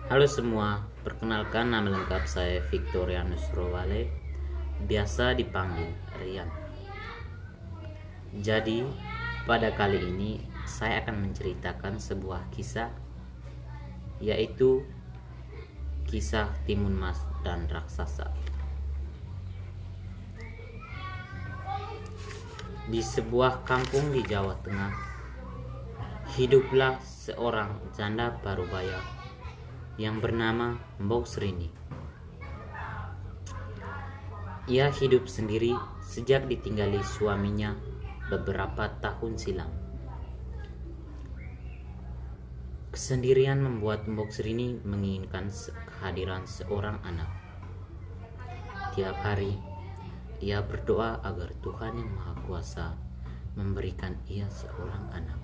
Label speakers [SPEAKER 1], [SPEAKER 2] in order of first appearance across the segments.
[SPEAKER 1] Halo semua, perkenalkan nama lengkap saya Victorianus Rowale, biasa dipanggil Rian. Jadi, pada kali ini saya akan menceritakan sebuah kisah, yaitu kisah Timun Mas dan Raksasa. Di sebuah kampung di Jawa Tengah, hiduplah seorang janda parubaya yang bernama Mbok Srini. Ia hidup sendiri sejak ditinggali suaminya beberapa tahun silam. Kesendirian membuat Mbok Srini menginginkan kehadiran seorang anak. Tiap hari, ia berdoa agar Tuhan Yang Maha Kuasa memberikan ia seorang anak.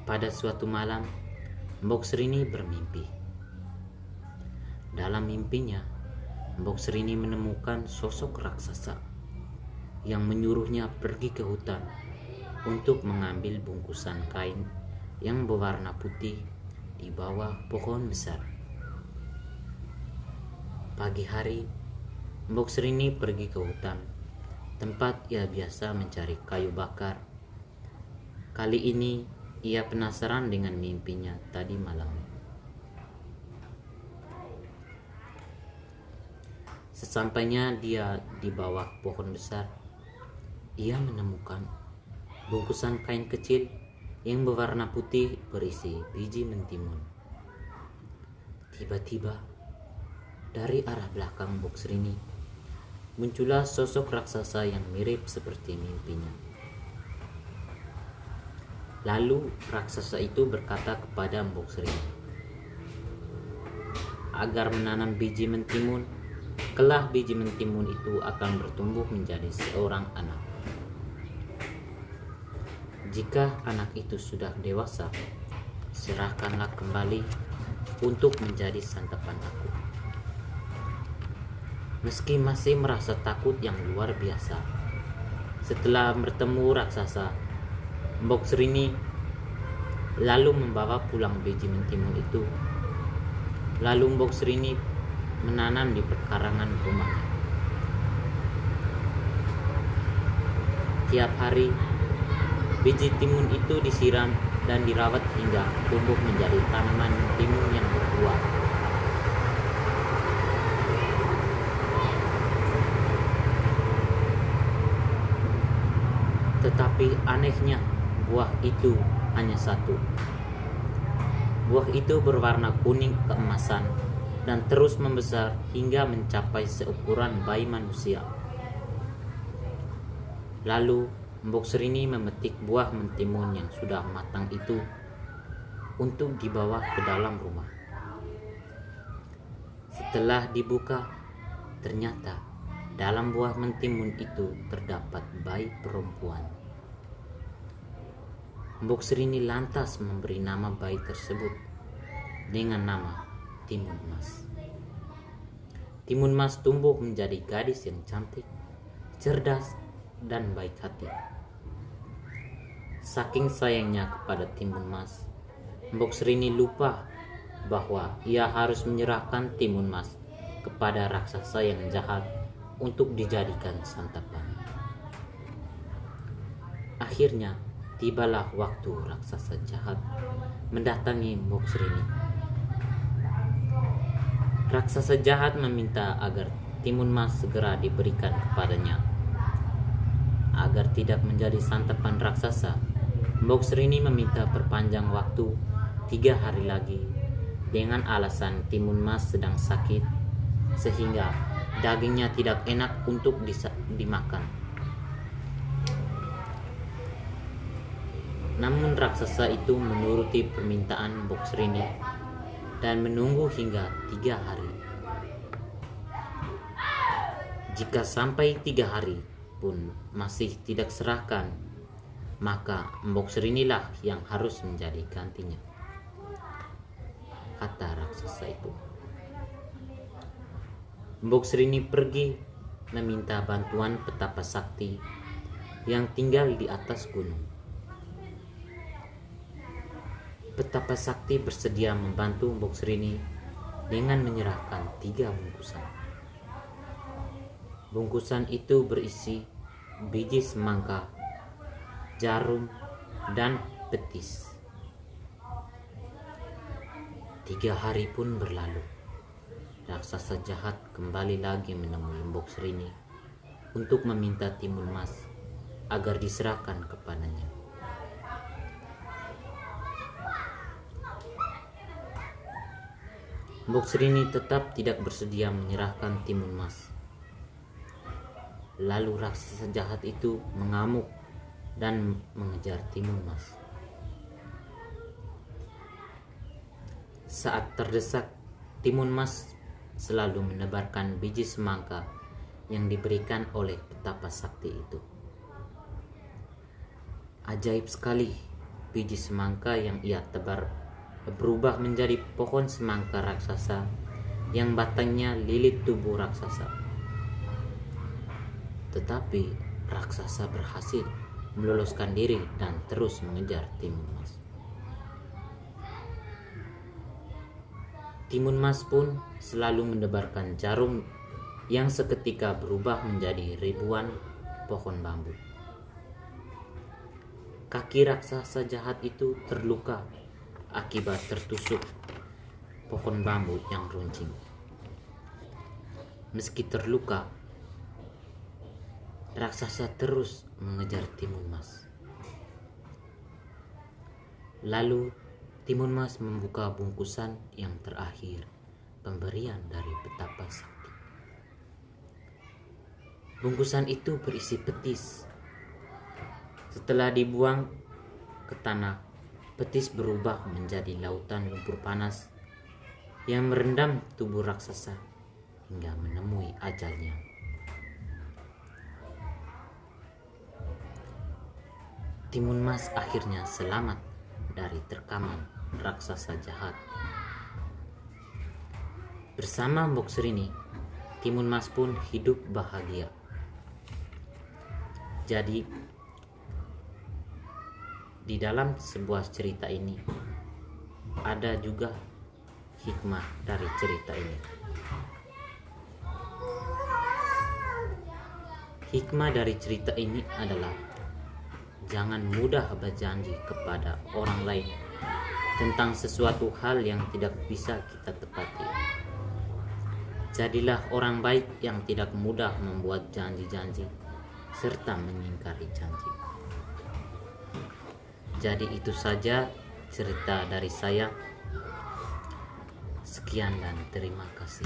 [SPEAKER 1] Pada suatu malam, Mbok Srini bermimpi. Dalam mimpinya, Mbok Srini menemukan sosok raksasa yang menyuruhnya pergi ke hutan untuk mengambil bungkusan kain yang berwarna putih di bawah pohon besar. Pagi hari, Mbok Srini pergi ke hutan, tempat ia biasa mencari kayu bakar. Kali ini, ia penasaran dengan mimpinya tadi malam. Sesampainya dia di bawah pohon besar, ia menemukan bungkusan kain kecil yang berwarna putih berisi biji mentimun. Tiba-tiba, dari arah belakang Mbok Srini, muncullah sosok raksasa yang mirip seperti mimpinya. Lalu raksasa itu berkata kepada Mbok Srini agar menanam biji mentimun. Kelak biji mentimun itu akan bertumbuh menjadi seorang anak. Jika anak itu sudah dewasa, serahkanlah kembali untuk menjadi santapan aku. Meski masih merasa takut yang luar biasa, setelah bertemu raksasa, Mbok Srini lalu membawa pulang biji mentimun itu. Lalu Mbok Srini menanam di perkarangan rumahnya. Tiap hari, biji timun itu disiram dan dirawat hingga tumbuh menjadi tanaman timun yang berbuah. Tetapi anehnya, buah itu hanya satu. Buah itu berwarna kuning keemasan dan terus membesar hingga mencapai seukuran bayi manusia. Lalu Mbok Srini memetik buah mentimun yang sudah matang itu untuk dibawa ke dalam rumah. Setelah dibuka, ternyata dalam buah mentimun itu terdapat bayi perempuan. Mbok Srini lantas memberi nama bayi tersebut dengan nama Timun Mas. Timun Mas tumbuh menjadi gadis yang cantik, cerdas, dan baik hati. Saking sayangnya kepada Timun Mas, Mbok Srini lupa bahwa ia harus menyerahkan Timun Mas kepada raksasa yang jahat untuk dijadikan santapan. Akhirnya, tibalah waktu raksasa jahat mendatangi Mbok Srini. Raksasa jahat meminta agar Timun Mas segera diberikan kepadanya. Agar tidak menjadi santapan raksasa, Mbok Srini meminta perpanjang waktu 3 hari lagi dengan alasan Timun Mas sedang sakit sehingga dagingnya tidak enak untuk dimakan. Namun raksasa itu menuruti permintaan Mbok Srini dan menunggu hingga 3 hari. Jika sampai 3 hari pun masih tidak serahkan, maka Mbok Srini lah yang harus menjadi gantinya, kata raksasa itu. Mbok Srini pergi meminta bantuan petapa sakti yang tinggal di atas gunung. Petapa Sakti bersedia membantu Mbok Srini dengan menyerahkan 3 bungkusan. Bungkusan itu berisi biji semangka, jarum, dan petis. 3 hari pun berlalu. Raksasa jahat kembali lagi menemui Mbok Srini untuk meminta timun emas agar diserahkan kepadanya. Mbok Srini tetap tidak bersedia menyerahkan timun emas. Lalu raksasa jahat itu mengamuk dan mengejar timun emas. Saat terdesak, timun emas selalu menebarkan biji semangka yang diberikan oleh Petapa Sakti itu. Ajaib sekali, biji semangka yang ia tebar berubah menjadi pohon semangka raksasa yang batangnya lilit tubuh raksasa. Tetapi raksasa berhasil meloloskan diri dan terus mengejar timun emas. Timun emas pun selalu menebarkan jarum yang seketika berubah menjadi ribuan pohon bambu. Kaki raksasa jahat itu terluka akibat tertusuk pohon bambu yang runcing. Meski terluka, raksasa terus mengejar timun emas. Lalu timun emas membuka bungkusan yang terakhir, pemberian dari Petapa Sakti. Bungkusan itu berisi petis. Setelah dibuang ke tanah, petis berubah menjadi lautan lumpur panas yang merendam tubuh raksasa hingga menemui ajalnya. Timun emas akhirnya selamat dari terkaman raksasa jahat. Bersama Mbok Srini, timun emas pun hidup bahagia. Jadi, di dalam sebuah cerita ini ada juga hikmah dari cerita ini. Hikmah dari cerita ini adalah jangan mudah berjanji kepada orang lain tentang sesuatu hal yang tidak bisa kita tepati. Jadilah orang baik yang tidak mudah membuat janji-janji serta mengingkari janji. Jadi itu saja cerita dari saya. Sekian dan terima kasih.